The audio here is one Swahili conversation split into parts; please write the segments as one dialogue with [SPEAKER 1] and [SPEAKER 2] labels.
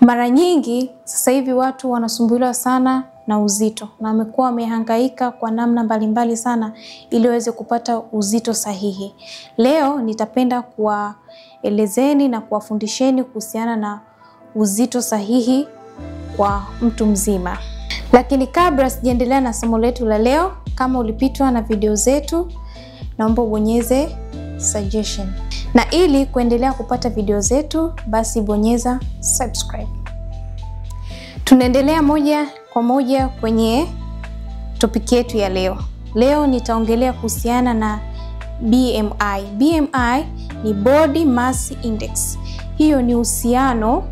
[SPEAKER 1] Mara nyingi sasa hivi watu wanasumbuliwa sana na uzito na wamekuwa wamehangaika kwa namna mbalimbali sana ili waweze kupata uzito sahihi. Leo nitapenda kuwaelezeni na kuwafundisheni kuhusiana na uzito sahihi kwa mtu mzima. Lakini kabla sijaendelea na somo letu la leo, kama ulipitwa na video zetu, naomba ubonyeze suggestion. Na ili kuendelea kupata video zetu, basi bonyeza subscribe. Tunaendelea moja kwa moja kwenye topic yetu ya leo. Leo nitaongelea kuhusiana na BMI. BMI ni Body Mass Index. Hiyo ni uhusiano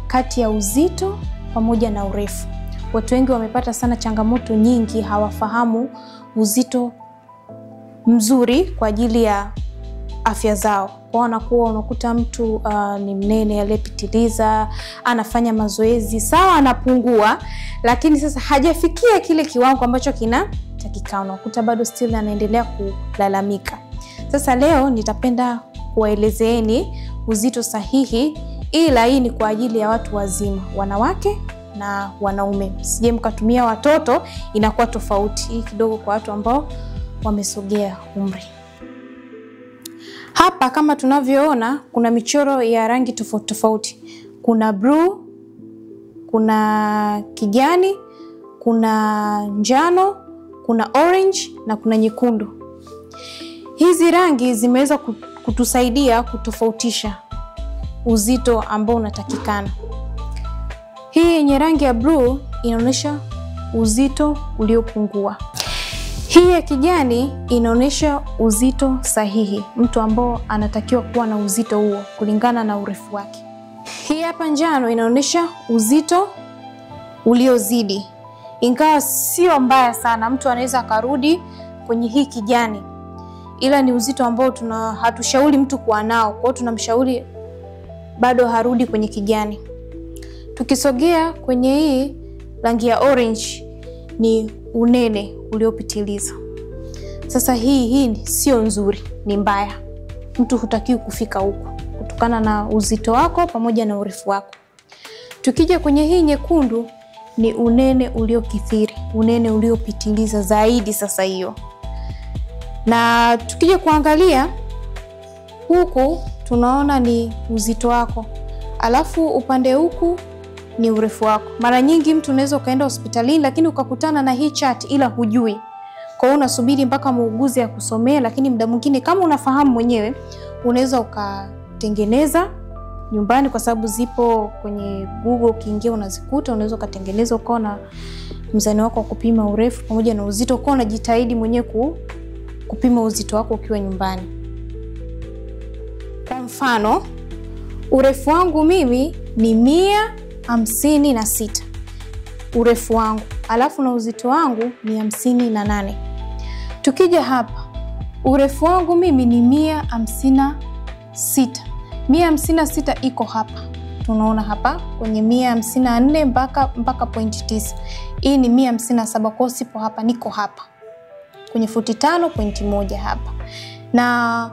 [SPEAKER 1] kati ya uzito pamoja na urefu. Watu wengi wamepata sana changamoto nyingi, hawafahamu uzito mzuri kwa ajili ya afya zao. Kwa wanakuwa unakuta mtu ni mnene aliyepitiliza, anafanya mazoezi, sawa anapungua, lakini sasa hajafikia kile kiwango ambacho kinatakikana. Unakuta bado still anaendelea kulalamika. Sasa leo nitapenda kuwaelezeeni uzito sahihi, ila hii ni kwa ajili ya watu wazima, wanawake na wanaume. Sije mkatumia watoto, inakuwa tofauti kidogo kwa watu ambao wamesogea umri. Hapa kama tunavyoona kuna michoro ya rangi tofauti tofauti. Kuna blue, kuna kijani, kuna njano, kuna orange na kuna nyekundu. Hizi rangi zimeweza kutusaidia kutofautisha uzito ambao unatakikana. Hii yenye rangi ya blue inaonyesha uzito uliopungua. Hii ya kijani inaonyesha uzito sahihi, mtu ambao anatakiwa kuwa na uzito huo kulingana na urefu wake. Hii hapa njano inaonyesha uzito uliozidi, ingawa sio mbaya sana, mtu anaweza akarudi kwenye hii kijani, ila ni uzito ambao hatushauri mtu kuwa nao, kwa hiyo tunamshauri bado harudi kwenye kijani. Tukisogea kwenye hii rangi ya orange ni unene uliopitiliza. Sasa hii sio nzuri, ni mbaya. Mtu hutakiwi kufika huko kutokana na uzito wako pamoja na urefu wako. Tukija kwenye hii nyekundu ni unene uliokithiri, unene uliopitiliza zaidi sasa hiyo. Na tukija kuangalia huku tunaona ni uzito wako. Alafu upande huku ni urefu wako. Mara nyingi mtu unaweza ukaenda hospitalini lakini ukakutana na hii chart ila hujui. Kwa hiyo unasubiri mpaka muuguzi akusomee, lakini muda mwingine kama unafahamu mwenyewe unaweza ukatengeneza nyumbani, kwa sababu zipo kwenye Google, ukiingia unazikuta. Unaweza ukatengeneza ukawa na mzani wako wa kupima urefu pamoja na uzito, ukawa unajitahidi mwenyewe kupima uzito wako ukiwa nyumbani. Kwa mfano, urefu wangu mimi ni 156 urefu wangu, alafu na uzito wangu ni 58. Tukija hapa, urefu wangu mimi ni 156. 156 iko hapa. Tunaona hapa kwenye 154 mpaka point 9. Hii ni 157, kwa sipo hapa, niko hapa kwenye 45.1 hapa. Na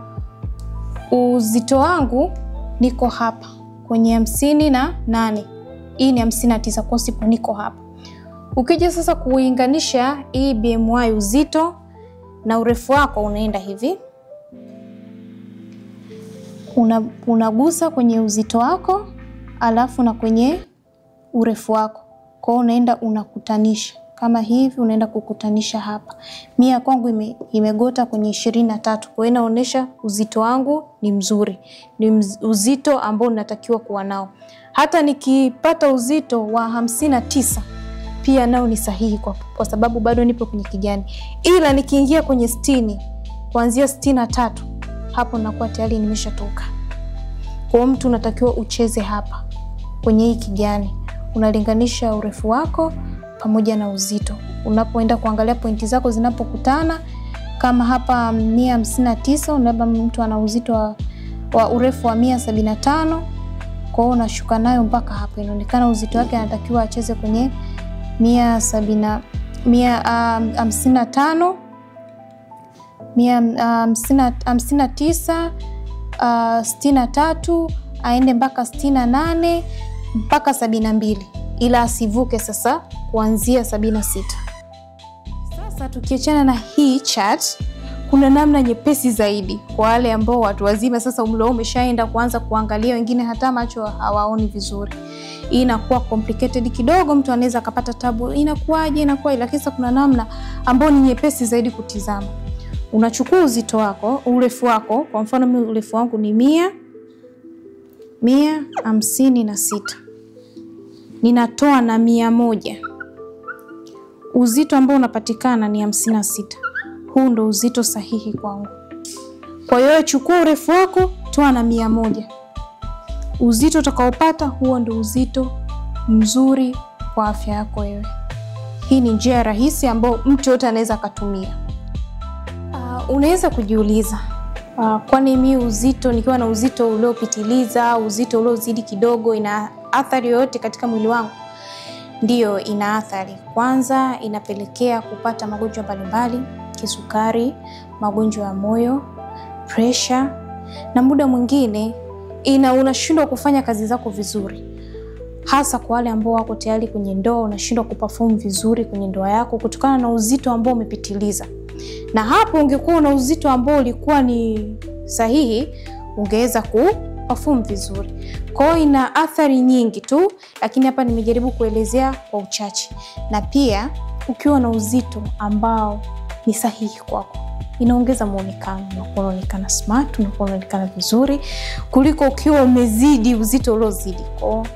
[SPEAKER 1] uzito wangu niko hapa kwenye 58. Hii ni 59, kwa sipo niko hapa. Ukija sasa kuinganisha hii BMI, uzito na urefu wako, unaenda hivi. Unagusa kwenye uzito wako alafu na kwenye urefu wako. Kwa unaenda unakutanisha kama hivi, unaenda kukutanisha hapa. Mia kwangu imegota kwenye 23. Kwa hiyo inaonyesha uzito wangu ni mzuri. Ni uzito ambao natakiwa kuwa nao. Hata nikipata uzito wa 59 pia nao ni sahihi kwa sababu bado nipo kwenye kijani. Ila nikiingia kwenye 60, kuanzia 63, hapo nakuwa tayari nimeshatoka. Kwa hiyo mtu unatakiwa ucheze hapa kwenye hii kijani. Unalinganisha urefu wako pamoja na uzito. Unapoenda kuangalia pointi zako zinapokutana, kama hapa 159, unaba mtu ana uzito wa urefu wa 175, kwa hiyo unashuka nayo mpaka hapa. Inaonekana uzito wake anatakiwa acheze kwenye 155, 159, 63, aende mpaka 68, mpaka 72, ila asivuke sasa kuanzia 76. Sasa tukiachana na hii chart, kuna namna nyepesi zaidi kwa wale ambao watu wazima sasa umri wao umeshaenda kuanza kuangalia, wengine hata macho hawaoni vizuri. Hii inakuwa complicated kidogo, mtu anaweza akapata tabu, inakuaje, lakini sasa kuna namna ambayo ni nyepesi zaidi kutizama. Unachukua uzito wako, urefu wako, kwa mfano mimi urefu wangu ni 156. Ninatoa na 100. Uzito ambao unapatikana ni 56. Huu ndo uzito sahihi kwangu. Kwa hiyo chukua urefu wako, toa na 100. Uzito utakaopata huo ndo uzito mzuri kwa afya yako wewe. Hii ni njia rahisi ambayo mtu yote anaweza kutumia. Unaweza kujiuliza, kwani mimi uzito nikiwa na uzito uliopitiliza, uzito uliozidi kidogo, ina athari yoyote katika mwili wangu? Ndiyo, ina athari. Kwanza inapelekea kupata magonjwa mbalimbali, kisukari, magonjwa ya moyo, pressure, na muda mwingine unashindwa kufanya kazi zako vizuri. Hasa kwa wale ambao wako tayari kwenye ndoa, unashindwa kuperform vizuri kwenye ndoa yako kutokana na uzito ambao umepitiliza. Na hapo ungekuwa na uzito ambao ulikuwa ni sahihi, ungeweza kuperform vizuri. Kwa hiyo ina athari nyingi tu, lakini hapa nimejaribu kuelezea kwa uchache. Na pia ukiwa na uzito ambao ni sahihi kwako, inaongeza muonekano, unaonekana smart, unaonekana vizuri kuliko ukiwa umezidi uzito uliozidi. Kwa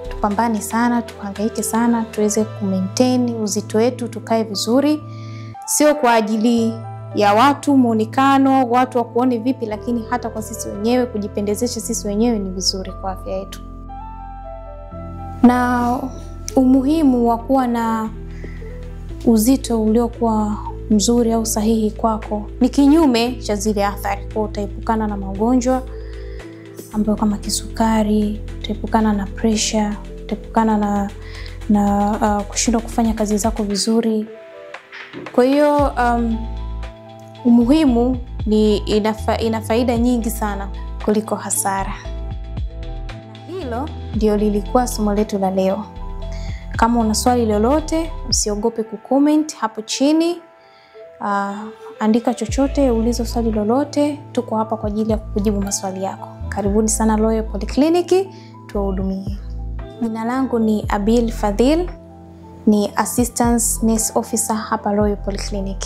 [SPEAKER 1] tupambane sana, tuhangaike sana, tuweze kumaintain uzito wetu, tukae vizuri. Sio kwa ajili ya watu muonekano, watu wakuone vipi, lakini hata kwa sisi wenyewe, kujipendezesha sisi wenyewe ni vizuri kwa afya yetu. Na umuhimu wa kuwa na uzito uliokuwa mzuri au sahihi kwako ni kinyume cha zile athari. Kwa utaepukana na magonjwa ambayo kama kisukari, utaepukana na pressure, utaepukana na kushindwa kufanya kazi zako vizuri. Kwa hiyo umuhimu ni ina faida nyingi sana kuliko hasara. Hilo ndio lilikuwa somo letu la leo. Kama una swali lolote, usiogope kucomment hapo chini. Andika chochote, uliza swali lolote, tuko hapa kwa ajili ya kujibu maswali yako. Karibuni sana Royal Polyclinic, tuwahudumie. Jina langu ni Abil Fadhil, ni Assistant Nurse Officer hapa Royal Polyclinic.